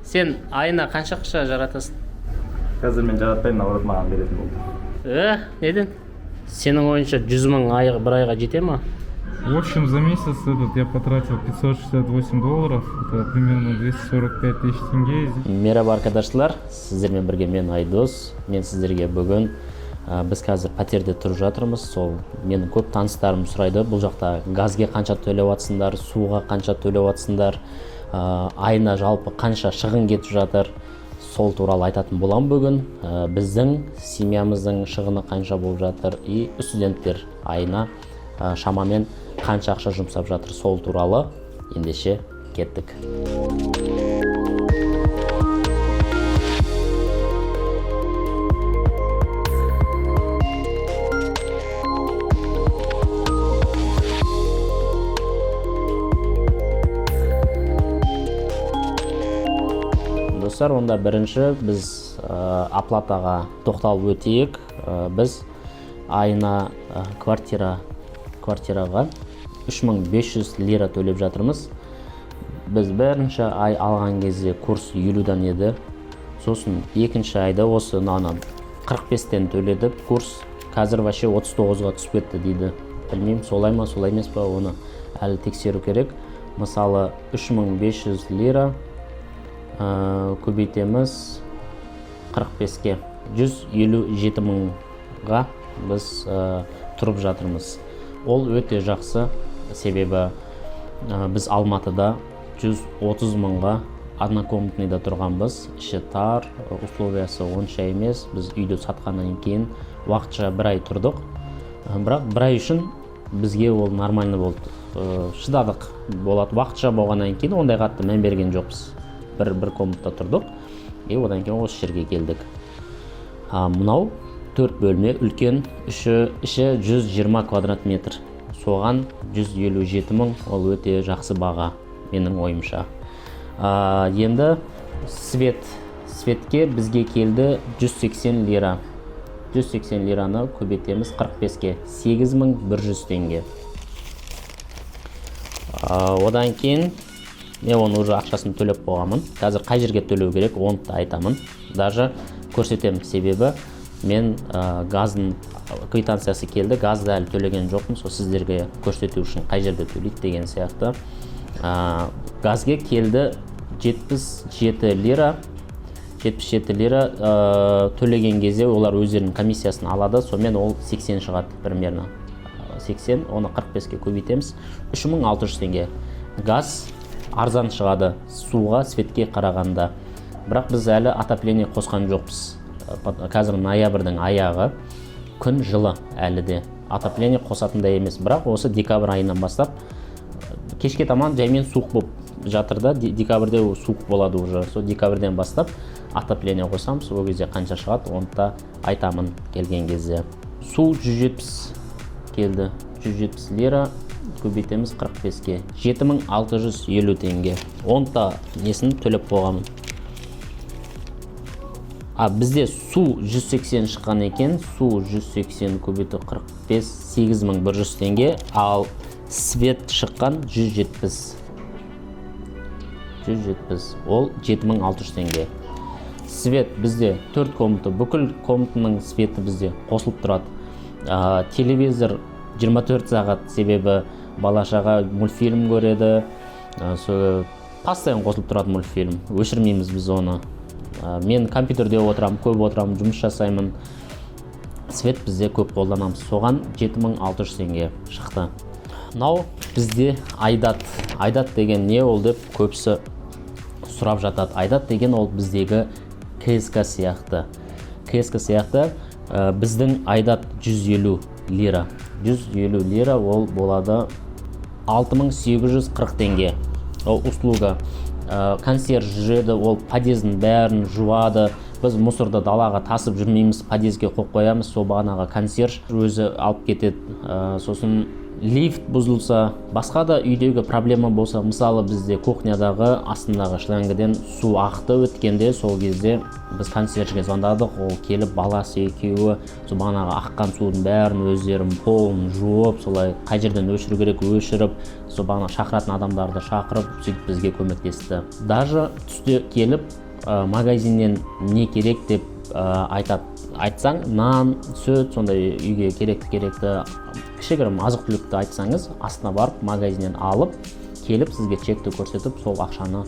Сен айына қанша ақша жаратасың? Қазір мен жаратпаймын, наоборот маған беретін болды. Неден? Сенің ойынша 100 мың бір айға жете ма? В общем, за месяц я потратил $568, это примерно 245 тысяч тенге. Мерхаба arkadaşlar, сіздермен бірге мен Айдос. Мен сіздерге бүгін біз қазір пәтерде тұрып жатырмыз. Сол менің көп таныстарым сұрайды, бұл жақта газге қанша төлеп жатсыңдар, суға қанша төлеп жатсыңдар, айына жалпы қанша шығын кетіп жатыр. Сол туралы айтатын боламын бүгін. Біздің семьямыздың шығыны қанша болып жатыр и студенттер айына шамамен қанша ақша жұмсап жатыр, сол туралы ендеше кеттік. Достар, онда бірінші біз оплатаға тоқталып өтейік. Біз айына квартираға 3500 лира төлеп жатырмыз. Біз бірінші ай алған кезде курс 50-дан еді. Сосын екінші айда осы 45-тен төледік. Курс қазір вообще 39-ға түсіп кетті дейді. Білмеймін, солай ма, солай емес па, оны әлі тексеру керек. Мысалы 3500 лира көбейтеміз 45-ке. 157 мыңға біз тұрып жатырмыз. Ол өте жақсы, себебі біз Алматыда 130 мыңға однокомнатныйда тұрғанбыз. Іші тар, условиясы онша емес. Біз үйді сатқаннан кейін уақытша бір ай тұрдық. Бірақ бір ай үшін бізге ол нормально болды. Шыдадық болады. Уақытша болғаннан кейін ондай қатты мән берген жоқпыз. Бір комнатта тұрдық. Одан кейін осы жерге келдік. Мынау 4 бөлме, үлкен, іші 120 квадрат метр. Соған 157 мың, ол өте жақсы баға, менің ойымша. Енді светке бізге келді 180 лира. 180 лираны көбейтеміз 45-ке, 8100 теңге. Одан кейін, мен оны уже ақшасын төлеп болғамын. Қазір қай жерге төлеу керек, оны да айтамын. Даже көрсетемін, себебі мен газдың квитанциясы келді, газды әлі төлеген жоқпын, сол сіздерге көрсету үшін қай жерде төлейді деген сияқты. Газге келді 77 лира. 77 лира төлеген кезде олар өздерінің комиссиясын алады, сонымен ол 80 шығады примерно. 80, оны 45-ке көбейтеміз, 3600 теңге. Газ арзан шығады суға, светке қарағанда. Бірақ біз әлі отопление қосқан жоқпыз. Қазір ноябрьдің аяғы, күн жылы әлі де. Отопление қосатындай емес, бірақ осы декабрь айынан бастап кешке таман жаймен суық болып жатырда, декабрьде суық болады уже. Сол декабрьден бастап отопление қосамыз, ол кезде қанша шығады, оны да айтамын келген кезде. Су 170 келді, 170 лира, көбейтеміз 45-ке, 7650 теңге. Оны да несін төлеп болғамын. Бізде су 180 шыққан екен, су 180 көбейту 45, 8100 теңге, ал свет шыққан 170. Ол 7600 теңге. Свет бізде 4 комната, бүкіл комнатының светі бізде қосылып тұрады. Телевизор 24 сағат, себебі балашаға мультфильм көреді. Постоянно қосылып тұрады мультфильм, өшірмейміз біз оны. Мен компьютерде отырам, көп отырам, жұмыс жасаймын. Свет бізде көп қолданамыз. Соған 7600 теңге шықты. Мынау бізде айдат. Айдат деген не ол деп көбісі сұрап жатады. Айдат деген ол біздегі КСК сияқты. КСК сияқты біздің айдат 150 лира. 150 лира ол болады 6840 теңге. Ол услуга. Консьерж жүреді, ол подъездің бәрін жуады. Біз мусорды далаға тасып жүрмейміз, подъезге қойып қоямыз, сол бағанағы консьерж өзі алып кетеді. Сосын лифт бұзылса, басқа да үйдегі проблема болса, мысалы бізде кухнядағы астындағы шлангіден су ақты өткенде, сол кезде біз консьержге звондадық, ол келіп баласы екеуі сол бағанағы аққан судың бәрін өздерін полын жуып, солай қай жерден өшіру керек өшіріп, сол бағана шақыратын адамдарды шақырып, сөйтіп бізге көмектесті. Даже түсте келіп магазиннен не керек деп айтсаң, нан, сүт, сондай үйге керекті кішігірім азық-түлікті айтсаңыз, астына барып магазиннен алып, келіп сізге чекті көрсетіп, сол ақшаны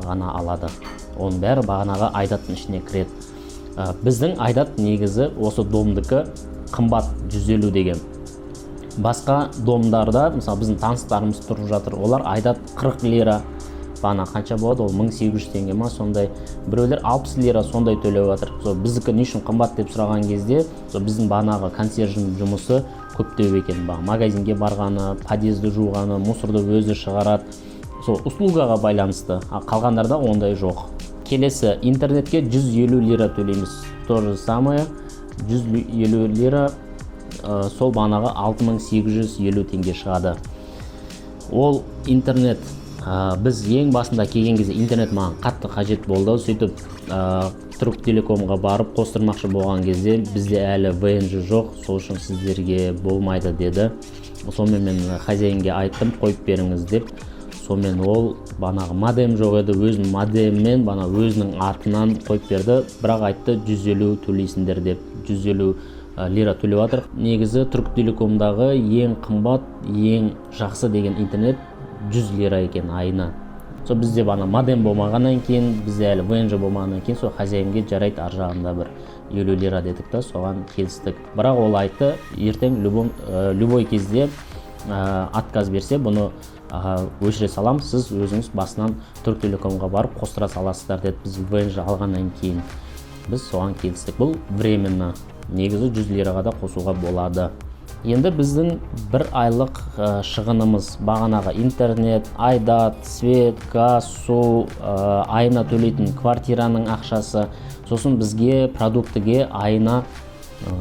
ғана алады. Оның бәрі бағанағы айдаттың ішіне кіреді. Біздің айдат негізі осы домдікі қымбат 150 деген. Басқа домдарда, мысалы біздің таныстарымыз тұрып жатыр, олар айдат 40 лира. Бана қанша болады, ол 1800 теңге ма, сондай. Біреулер 60 лира сондай төлеп жатыр. Біздікі не үшін қымбат деп сұраған кезде, біздің бағанағы консьерждің жұмысы көптеу екен. Магазинге барғаны, подъезді жуғаны, мусорды өзі шығарады. Сол услугаға байланысты. Қалғандарда ондай жоқ. Келесі, интернетке 150 лира төлейміз. То же самое, 150 лира сол бағанағы 6850 теңге шығады. Ол интернет. Біз ең басында келген кезде интернет маған қатты қажет болды. Сөйтіп Түрік Телекомға барып қостырмақшы болған кезде бізде әлі VNG жоқ, сол үшін сіздерге болмайды деді. Сонымен мен хозяинге айттым, қойып беріңіз деп. Сонымен ол бағанағы модем жоқ еді, өзінің модеммен өзінің артынан қойып берді. Бірақ айтты 150 төлейсіңдер деп, 150 лира төлеп жатыр. Негізі Түрік Телекомдағы ең қымбат, ең жақсы деген интернет 100 лира екен айына. Сол бізде модем болмағаннан кейін, бізде әлі VNG болмағаннан кейін, сол хозяинге жарайды ар жағында бір 50 лира дедік та, соған келістік. Бірақ ол айтты, ертең любой кезде отказ берсе, бұны өшіре салам, сіз өзіңіз басынан Түрік Телекомға барып қостыра саласыздар деді. Біз VNG алғаннан кейін біз соған келістік. Бұл временно, негізі 100 лираға да қосуға болады. Енді біздің бір айлық шығынымыз бағанағы интернет, айдат, свет, газ, су, айына төлейтін квартираның ақшасы, сосын бізге продуктіге айына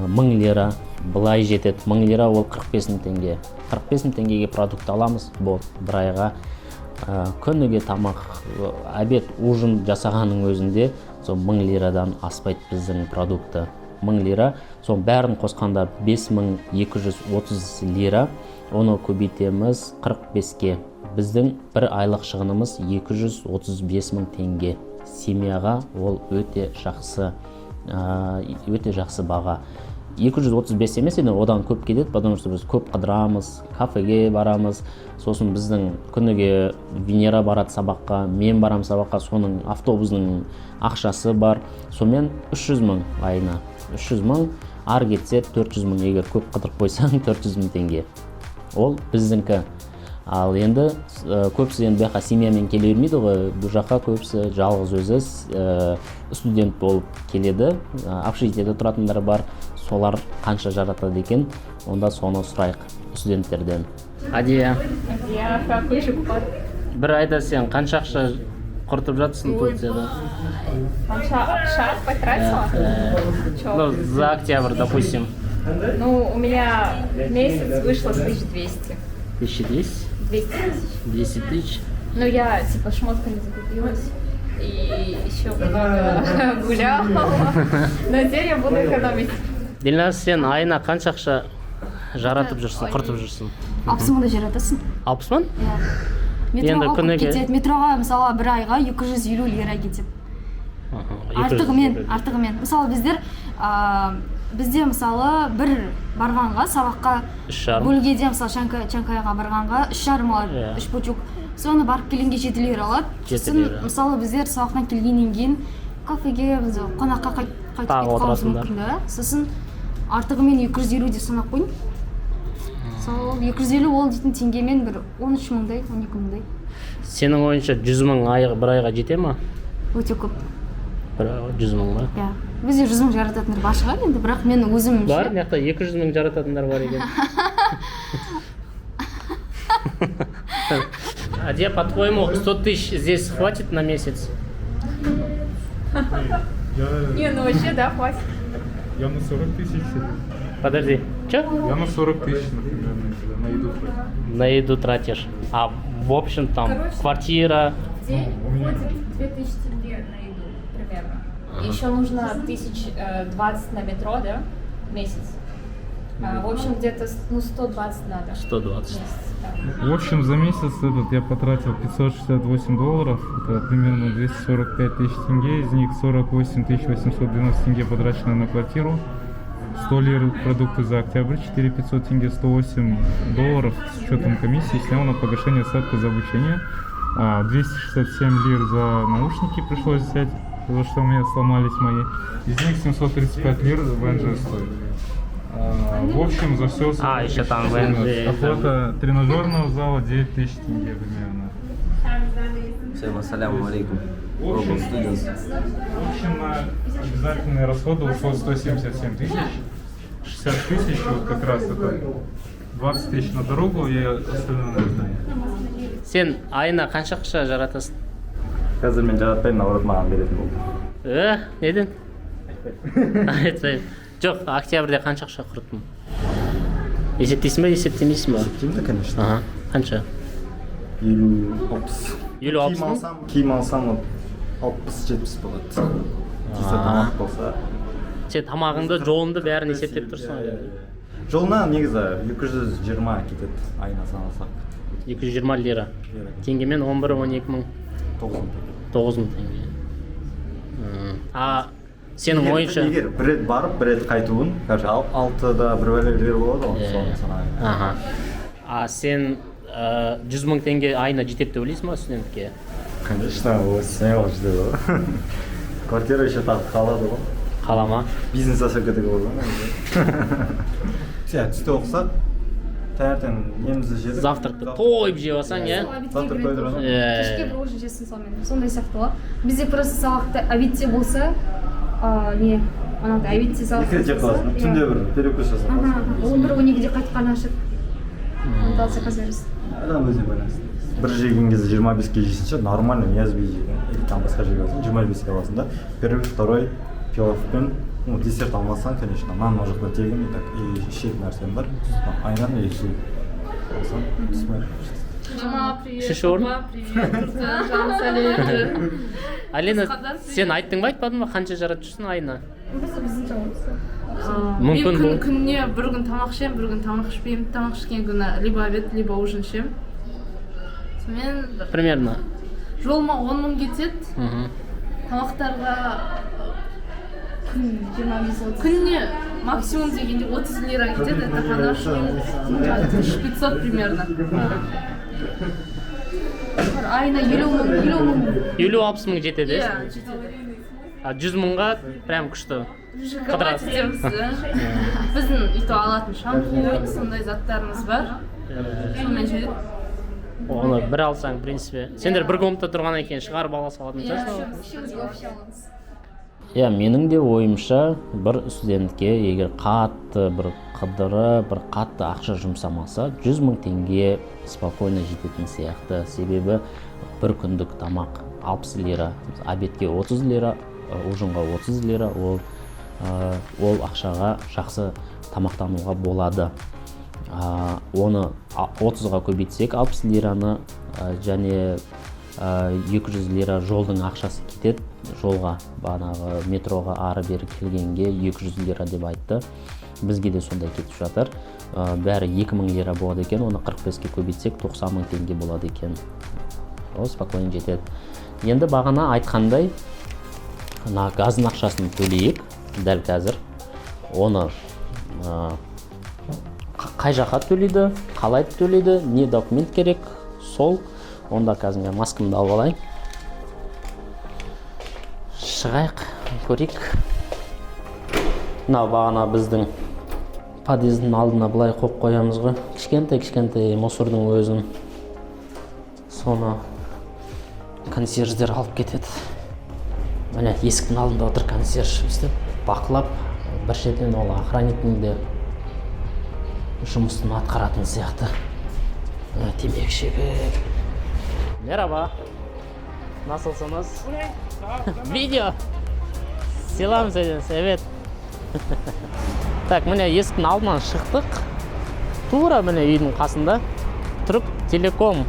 1000 лира былай жетеді. 1000 лира ол 45 теңге. 45 теңгеге продукт аламыз, бұл бір айға. Күніге тамақ, обед, ужин жасағаның өзінде 1000 лирадан аспайды біздің продукты. 1000 лира, соның бәрін қосқанда 5230 лира, оны көбейтеміз 45-ке. Біздің бір айлық шығынымыз 235 000 теңге. Семьяға ол өте жақсы баға. 235 емес, одан көп кетеді, потому что біз көп қыдырамыз, кафеге барамыз, сосын біздің күніге Венера барады сабаққа, мен барам сабаққа, соның автобусының ақшасы бар, сонымен 300 000 айына. 300 000, ар кетсе 400 000, егер көп қыдырып қойсаң 400 000 теңге. Ол біздіңкі. Ал енді көпсі енді бәқа семьямен келе бермейді ғой, бұл жаққа көпсі жалғыз өзі студент болып келеді, общежитиеде тұратындар бар, солар қанша жаратады екен, онда соны сұрайық студенттерден. Адия, бір айда сен қанша ақша құртып жатсың Турцияда? Қанша ақша потратила? Ну, за октябрь, допустим. Ну, у меня в месяц вышло 1200. 1200? 200 тысяч. 10 тысяч? Ну, я типа шмотками закупилась и еще много гуляла. Но теперь я буду экономить. Дильназ, сен айына қанша ақша жаратып жүрсің, құртып жүрсің? 60 мыңда жаратасың. 60 мың? Иә. Метроға көп кетеді. Метроға мысалы бір айға 250 лира кетеді. Артығымен. Мысалы бізде мысалы бір барғанға сабаққа бөлгеде мысалы Чанкайға барғанға 3,5 алады, 3 пучок. Соны барып келгенге 7 лира алады. Сосын мысалы біздер сабақтан келгеннен кейін кафеге қонаққа қайтып кетіп мүмкін. Сосын артығымен 250 деп санап қойын. Мысалы 250 ол дейтін теңгемен бір 13 мыңдай, 12 мыңдай. Сенің ойынша 100 мың бір айға жете ма? Өте көп. Бір айға 100 мың ба? Иә. Бізде 100 мың жарататындар бар шығар енді, бірақ мен өзім бар, мына жақта 200 мың жарататындар бар екен. Адия, по-твоему, 100 тысяч здесь хватит на месяц? Не, ну вообще, да, хватит. Я на 40 тысяч. Подожди, что? Я на 40 тысяч, например, сюда. на еду хоть. На еду тратишь. А в общем там квартира. В день уходит 2000 тенге на еду примерно. Еще нужно 1020 на метро, да, в месяц. В общем, где-то 120 надо. 120. В месяц, да. В общем, за месяц я потратил 568 долларов, это примерно 245 тысяч тенге, из них 48 812 тенге потрачено на квартиру, 100 лир продукты за октябрь, 4500 тенге, 108 долларов с учетом комиссии снял на погашение остатка за обучение, 267 лир за наушники пришлось взять, потому что у меня сломались мои, из них 735 лир ВНЖ стоит. В общем, за все... еще там ВНЖ. Оплата тренажерного зала 9000 тенге примерно. Всем ассаляму алейкум. В общем, на обязательные расходы ушло 177 тысяч. 60 тысяч, вот как раз это 20 тысяч на дорогу и остальное на питание. Сен айына қанша ақша жаратасың? Қазір мен жаратпаймын, наоборот маған беретін болды. Неден? Айтпаймын. Жоқ, октябрьде қанша ақша құрттың? Есептейсің ба, есептемейсің ба? Есептеймін, конечно. Ага. Қанша? 50-60. 50-60 Киім алсам 60-70 болады. Кейсе тамақ болса. Сен тамағыңды, жолыңды бәрін есептеп тұрсың ғой. Жолына негізі 220 кетеді айына санасақ. 220 лира. Теңгемен 11-12 мың. 9 мың теңге. Сенің ойынша... Егер бір рет барып, бір рет қайтуын, короче, 6-да бір бәлелер болады ғой, соны санайын. Сен 100 мың теңге айына жетеді деп ойлайсың ба студентке? Конечно, ол смело жетеді ғой. Квартира еще так қалады ғой. Қала ма? Бизнес ашып кетуге болады ғой. Түсте оқысақ, таңертең немізді жедік. Завтракты тойып жеп алсаң, иә? Завтрак қойдырған. Кешке бір ужин жесін сонымен, сондай сияқты ғой. Бізде просто сабақта обедте болса, анандай обедте сабақ. Екі жеп қаласың, түнде бір перекус жасап қаласың. 11-12-де қайтқан ашып, антал заказ бересің. Адам өзіне байланысты. Бір жеген кезде 25-ке жесінші, нормально, ниязби жеген. Или там басқа жеген аласың, 25-ке аласың да. Первый, второй, пиловпен, десерт алмасаң, конечно, нан может тегін, и ішетін нәрсем бар. Айран и су. Алсаң, түсмай. Мама, привет. Шишор? Папа, привет. Жан, салют. Алина, сен айттың ба, айтпадың ба, қанша жаратып жүрсің айына? Біздің жауапсыз. Мүмкін бұл. Күніне бір күн тамақ ішемін, бір күн тамақ ішпеймін. Тамақ ішкен күні либо обед, либо ужин ішемін. Сонымен Примерно. жолыма 10 мың кетеді. Тамақтарға күніне максимум дегенде 30 лира кетеді. Это хорошо. 500 примерно. Айына 50 мың. 50-60 мың жетеді, Иә, иә? жетеді. 100 мыңға прям күшті. Хватит етеміз. Біздің өйтіп алатын шампунь, сондай заттарымыз бар. Сонымен жетеді. Оны бір алсаң, в принципе. Сендер бір комнатта тұрғаннан кейін шығарып ала салатын шығарсың. Менің де ойымша, бір студентке егер қатты бір қыдырып, бір қатты ақша жұмсамаса, 100 мың теңге спокойно жететін сияқты. Себебі бір күндік тамақ 60 лира, обедке 30 лира, ужинға 30 лира, ол ақшаға жақсы тамақтануға болады. Оны 30-ға көбейтсек 60 лираны және 200 лира жолдың ақшасы кетеді. Жолға, бағанағы метроға ары бері келгенге 200 лира деп айтты. Бізге де сондай кетіп жатыр. Бәрі 2000 лира болады екен, оны 45-ке көбейтсек 90 мың теңге болады екен. Ол спокойно жетеді. Енді бағана айтқандай, газдың ақшасын төлейік, дәл қазір. Оны қай жаққа төлейді, қалай төлейді, не документ керек, сол. Онда қазір мен маскамды алып алайын. Шығайық, көрейік. Мынау бағана біздің подъездің алдына былай қойып қоямыз ғой. Кішкентай мусордың өзін. Соны консьерждер алып кетеді. Міне есіктің алдында отыр консьерж істеп, бақылап, бір жерден ол охранниктің жұмысын атқаратын сияқты. Темекші. Merhaba. Nasılsınız? Video. Selam söylüyoruz, evet. Так, міне есіктің алдынан шықтық. тура міне үйдің қасында. Түрік Телеком.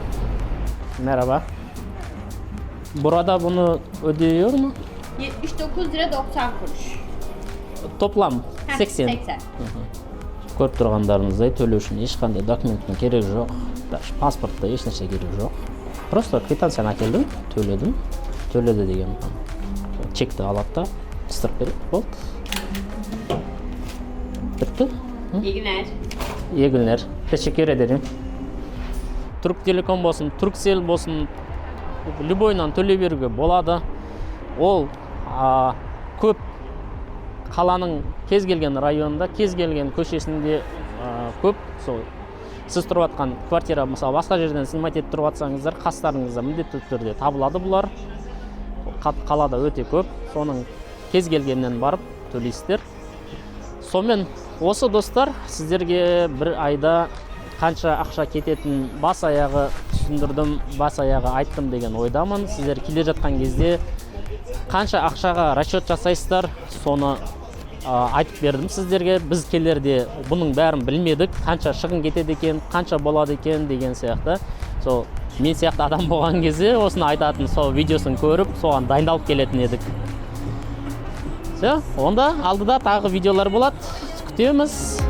Merhaba. Burada bunu ödüyor mu? 79 lira 90 kuruş. Toplam 80. 80. Көріп тұрғандарыңыздай төлеу үшін ешқандай документтің керегі жоқ. Даже паспортта ешнәрсе керегі жоқ. Просто квитанцияны әкелдім, төледім. Төледі деген чекті алады да қыстырып береді. Болды. Бітті. İyi günler. İyi günler. Teşekkür ederim. Türk Telekom болсын, Turkcell болсын, любойнан төлей беруге болады. Ол көп қаланың кез келген районында, кез келген көшесінде көп. Сол сіз тұрып жатқан квартира, мысалы басқа жерден снимать етіп тұрып жатсаңыздар, қастарыңызда міндетті түрде табылады бұлар. Қалада өте көп. Соның кез келгеннен барып төлейсіздер. Сонымен осы достар, сіздерге бір айда қанша ақша кететін бас аяғы түсіндірдім, бас аяғы айттым деген ойдамын. Сіздер келе жатқан кезде қанша ақшаға расчет жасайсыздар, соны айтып бердім сіздерге. Біз келерде бұның бәрін білмедік, қанша шығын кетеді екен, қанша болады екен деген сияқты. Сол мен сияқты адам болған кезде осыны айтатын, сол видеосын көріп, соған дайындалып келетін едік. Онда алдыда тағы видеолар болады. Күтеміз.